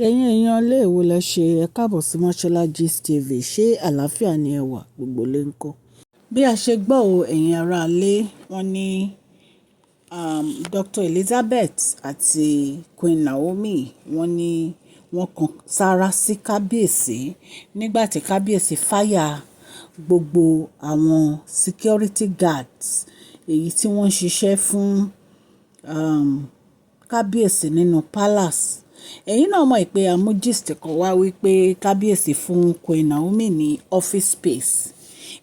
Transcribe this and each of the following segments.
Ẹ̀yin èèyàn ilé èwo lẹ ṣe ẹ káàbọ̀ sí Mashola Gist TV. Ṣé àlàáfíà ni ẹ wà gbogbo lé ń kọ́? Bí a ṣe gbọ́ o, ẹ̀yin ará ilé wọn ní Dr. Elizabeth àti Queen Naomi wọ́n ní wọ́n kan sára sí kábíyèsí nígbà tí kábíyèsí fáyà gbogbo àwọn security guards èyí tí wọ́n ń ṣiṣẹ́ fún um, kábíyèsí nínú palace. Ẹ̀yin náà mọ̀ pé a mú gist kan wá wípé kábíyèsí fún Queen Naomi ní office space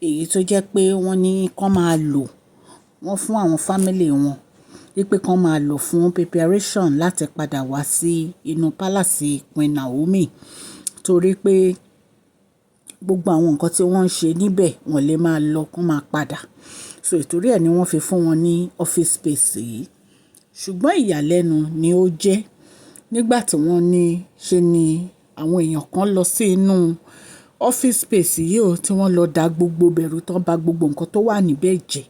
èyí tó jẹ́ pé wọ́n ní kán máa lò wọ́n fún àwọn family wọn wípé kán máa lò fún preparation láti padà wá sí inú palace Queen Naomi torí pé gbogbo àwọn nǹkan tí wọ́n ń ṣe níbẹ̀ wọ́n lè máa lọ kán máa padà. So ìtorí ẹ̀ ni wọ́n fi fún wọn ní office space yìí. Ṣùgbọ́n ìyàlẹ́nu ni ó jẹ́ nígbà tí wọ́n ní ṣe ni àwọn èèyàn kan lọ sí inú office space yìí o tí wọ́n lọ da gbogbo bẹ̀rù tán ba gbogbo nǹkan tó wà níbẹ̀ jẹ́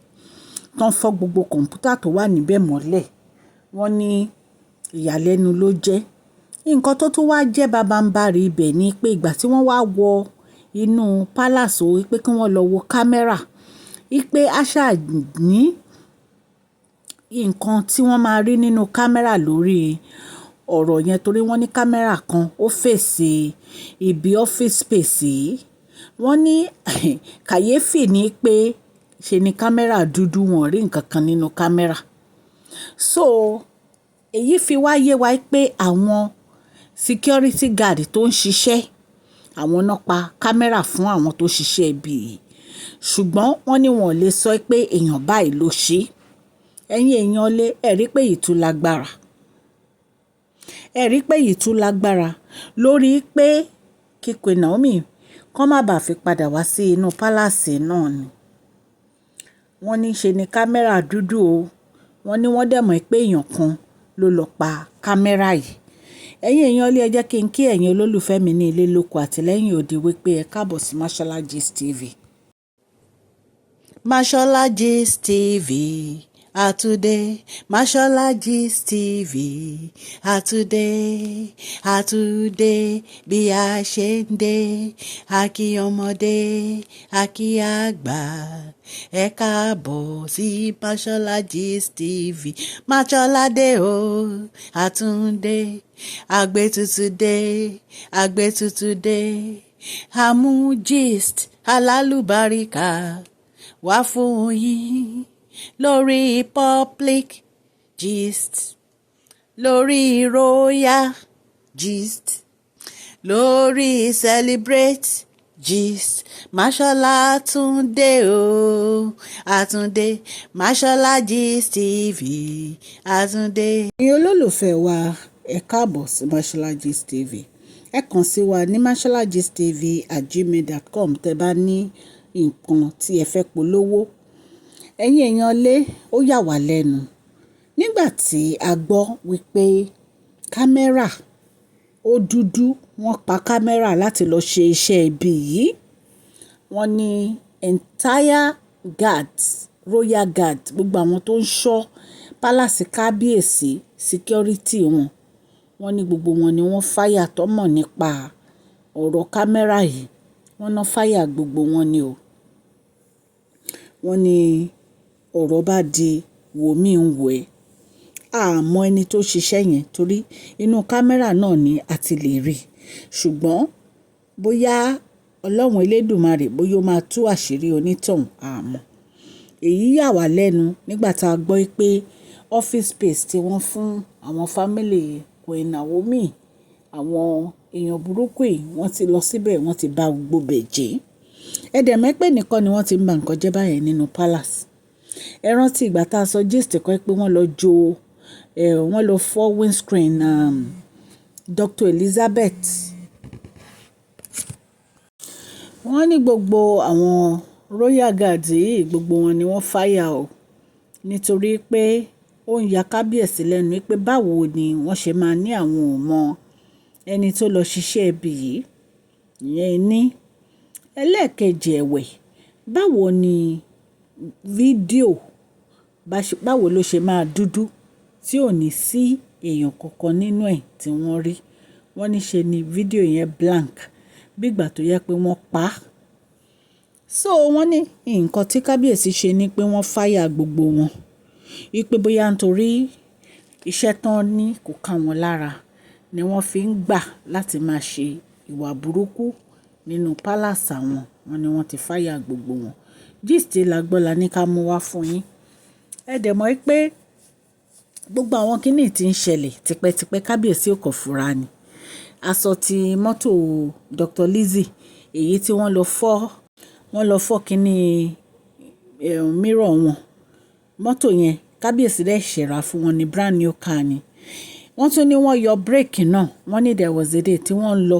tán fọ́ gbogbo kọ̀ǹpútà tó wà níbẹ̀ mọ́lẹ̀. Wọ́n ní ìyàlẹ́nu ló jẹ́. Nǹkan tó tún wá jẹ́ babambarì ibẹ̀ ni pé ìgbà tí wọ́n wá wọ inú palace o wípé kí wọ́n lọ wo kámẹ́rà wípé àṣà ní nǹkan tí wọ́n máa rí nínú kámẹ́rà lórí ọ̀rọ̀ yẹn torí wọ́n ní kámẹ́rà kan ó fèsì ibi office space yìí. Wọ́n ní kàyéfì ni pé ṣe ni kámẹ́rà dúdú wọn rí nǹkan kan nínú kámẹ́rà. So èyí fi wá yé wa pé àwọn security guard tó ń ṣiṣẹ́ àwọn náà pa kámẹ́rà fún àwọn tó ṣiṣẹ́ ibi yìí. Ṣùgbọ́n wọ́n ní wọn ò lè sọ pé èèyàn báyìí ló ṣe. Ẹ̀yin èèyàn lé ẹ rí pé ìtú lágbára. Ẹ rí pé ìtú lágbára lórí pé kí Queen Naomi kán má bàa fi padà wá sí inú palace náà ni. Wọ́n ní ṣe ni kámẹ́rà dúdú o. Wọ́n ní wọ́n dẹ̀ mọ̀ pé èèyàn kan ló lọ pa kámẹ́rà yìí. Ẹ̀yin èèyàn lé ẹ jẹ́ kí n kí ẹ̀yin olólùfẹ́ mi ní ilé lóko àtìlẹ́yìn òde wípé ẹ káàbọ̀ sí Mashola Gist TV. Mashola Gist TV. Àtúndé Mashola Gist TV. Àtúndé bí a ṣe ń dé, a kí ọmọdé a kí àgbà, ẹ káàbọ̀ sí Mashola Gist TV. Mashola dé o Àtúndé, àgbétútù dé, àmú gist alálùbáríkà wá fún yín lórí public gist, lórí royal gist, lórí celebrate gist. Mashola Àtúndé o Àtúndé Mashola Gist TV Àtúndé. Ẹ̀yin olólùfẹ́ wa ẹ káàbọ̀ sí Mashola Gist TV. Ẹ kàn sí wa ní masholagist.tv@gmail.com tẹ́ bá ní nǹkan tí ẹ fẹ́ polówó. Ẹ̀yin èèyàn lé ó yà wá lẹ́nu nígbà tí a gbọ́ wípé kámẹ́rà ó dúdú wọ́n pa kámẹ́rà láti lọ ṣe iṣẹ́ ibi yìí. Wọ́n ní entire guards, royal guards, gbogbo àwọn tó ń ṣọ́ palace kábíyèsí security wọn. Wọ́n ní gbogbo wọn ni wọ́n fáyà tó mọ̀ nípa ọ̀rọ̀ kámẹ́rà yìí. Wọ́n ná fáyà gbogbo wọn ni o. Wọ́n ní ọ̀rọ̀ bá di wò mí ń wò ẹ́. Àmọ́ ẹni tó ṣiṣẹ́ yẹn torí inú kámẹ́rà náà ni a ti lè rí. Ṣùgbọ́n bóyá Ọlọ́run Elédùmarè bóyá ó máa tú àṣírí onítọ̀hún àmọ́. Èyí yà wá lẹ́nu nígbà tá a gbọ́ pé office space tí wọ́n fún àwọn family Queen Naomi àwọn èèyàn burúkú yìí wọ́n ti lọ síbẹ̀ wọ́n ti bà gbogbo bẹ̀ jẹ́. Ẹ dẹ̀ mọ̀ pé nìkan ni wọ́n ti ń ba nǹkan jẹ́ báyẹn nínú palace. Ẹ rántí ìgbà tá a sọ gist kan pé wọ́n lọ fọ́ windscreen Dr. Elizabeth. Wọ́n ní gbogbo àwọn royal guards yìí gbogbo wọn ni wọ́n fáyà o nítorí pé ó ń ya kábíyèsí lẹ́nu pé báwo ni wọ́n ṣe máa ní àwọn ò mọ ẹni tó lọ ṣiṣẹ́ ibi yìí. Ìyẹn ní ẹlẹ́ẹ̀kejì ẹ̀wẹ̀ báwo ni fídíò báwo ló ṣe máa dúdú tí ò ní sí èèyàn kankan nínú ẹ̀ tí wọ́n rí. wọ́n ní ṣe ni fídíò yẹn blank bí ìgbà tó yẹ pé wọ́n pa á. So wọ́n ní nǹkan tí kábíyèsí ṣe ni pé wọ́n fáyà gbogbo wọn wípé bóyá nítorí iṣẹ́ tán ní kò ká wọn lára ni wọ́n fi ń gbà láti máa ṣe ìwà burúkú nínú palace àwọn. Wọ́n ní wọ́n ti fáyà gbogbo wọn. Gist la gbọ́ la ní ká mú wá fún yín. Ẹ dẹ̀ mọ̀ pé gbogbo àwọn kíní tí ń ṣẹlẹ̀ tipẹ́tipẹ́ kábíyèsí ò kàn fura ni. Aṣọ ti mọ́tò Dr. Lizzy èyí tí wọ́n lọ fọ́ kíní mirror wọn. Mọ́tò yẹn kábíyèsí dẹ̀ ṣẹ̀ra fún wọn ní brand new car ni. Wọ́n tún ní wọ́n yọ bírèkì náà. Wọ́n ní there was a day tí wọ́n lọ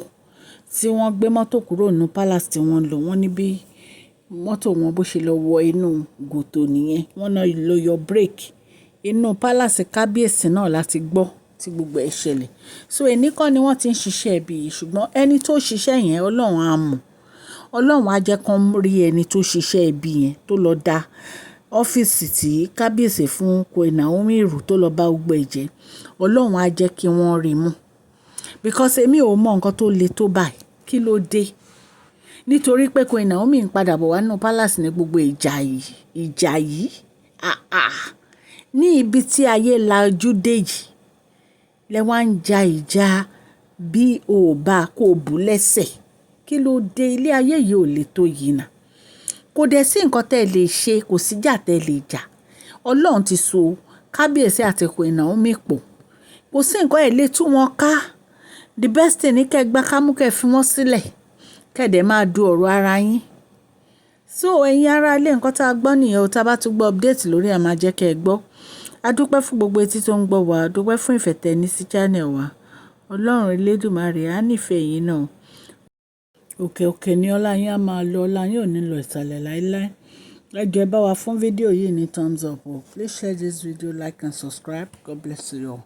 tí wọ́n gbé mọ́tò kúrò nínú palace tí wọ́n lọ. Wọ́n ní bí mọ́tò wọn bó ṣe lọ wọ inú gòtò nìyẹn. Wọ́n náà lọ yọ bírèkì. Inú palace kábíyèsí náà láti gbọ́ tí gbogbo ẹ̀ ṣẹlẹ̀. So ẹni kọ́ ni wọ́n ti ń ṣiṣẹ́ ibi yìí ṣùgbọ́n ẹni tó ṣiṣẹ́ yẹn Ọlọ́run á mọ̀. Ọlọ́run á jẹ́ kán rí ẹni tó ṣiṣẹ́ ibi yẹn tó lọ da ọ́fíìsì tí kábíyèsí fún Queen Naomi rú tó lọ bá gbogbo ẹ̀ jẹ́. Ọlọ́run á jẹ́ kí wọ́n rí mú. Because èmi ò mọ nǹkan tó le tó báyìí. Kí ló dé? Nítorí pé Queen Naomi ń padà bọ̀ wá nínú palace ní gbogbo ìjà yìí. Ní ibi tí ayé lajú dé yìí lẹ wá ń ja ìjà bí o ò bá kó o bú lẹ́sẹ̀. Kí ló dé? Ilé ayé yìí ò le tó yìí náà. Kò dẹ̀ sí nǹkan tẹ́ lè ṣe, kò síjà tẹ́ lè jà. Ọlọ́run ti so kábíyèsí àti Queen Naomi pọ̀. Kò sí nǹkan ẹ̀ lè tú wọn ká. The best thing ni kẹ́ gbá kámú kẹ́ fi wọ́n sílẹ̀. Kẹ́ dẹ̀ máa du ọ̀rọ̀ ara yín. So ẹ̀yin ará ilé nǹkan tá a gbọ́ nìyẹn o. Tá bá tún gbọ́ update lórí ẹ̀ máa jẹ́ kẹ́ ẹ gbọ́. A dúpẹ́ fún gbogbo etí tó ń gbọ́ wa. A dúpẹ́ fún ìfẹ́ tẹ́ ní sí channel wa. Ọlọ́run Elédùmarè á nífẹ̀ẹ́ yín náà. Òkè òkè ni ọlá yín á máa lọ. Ọlá yín ò ní lọ ìsàlẹ̀ láíláí. Ẹ jọ̀ọ́ ẹ bá wa fún fídíò yìí ní thumbs up o. Please share this video, like and subscribe. God bless you all.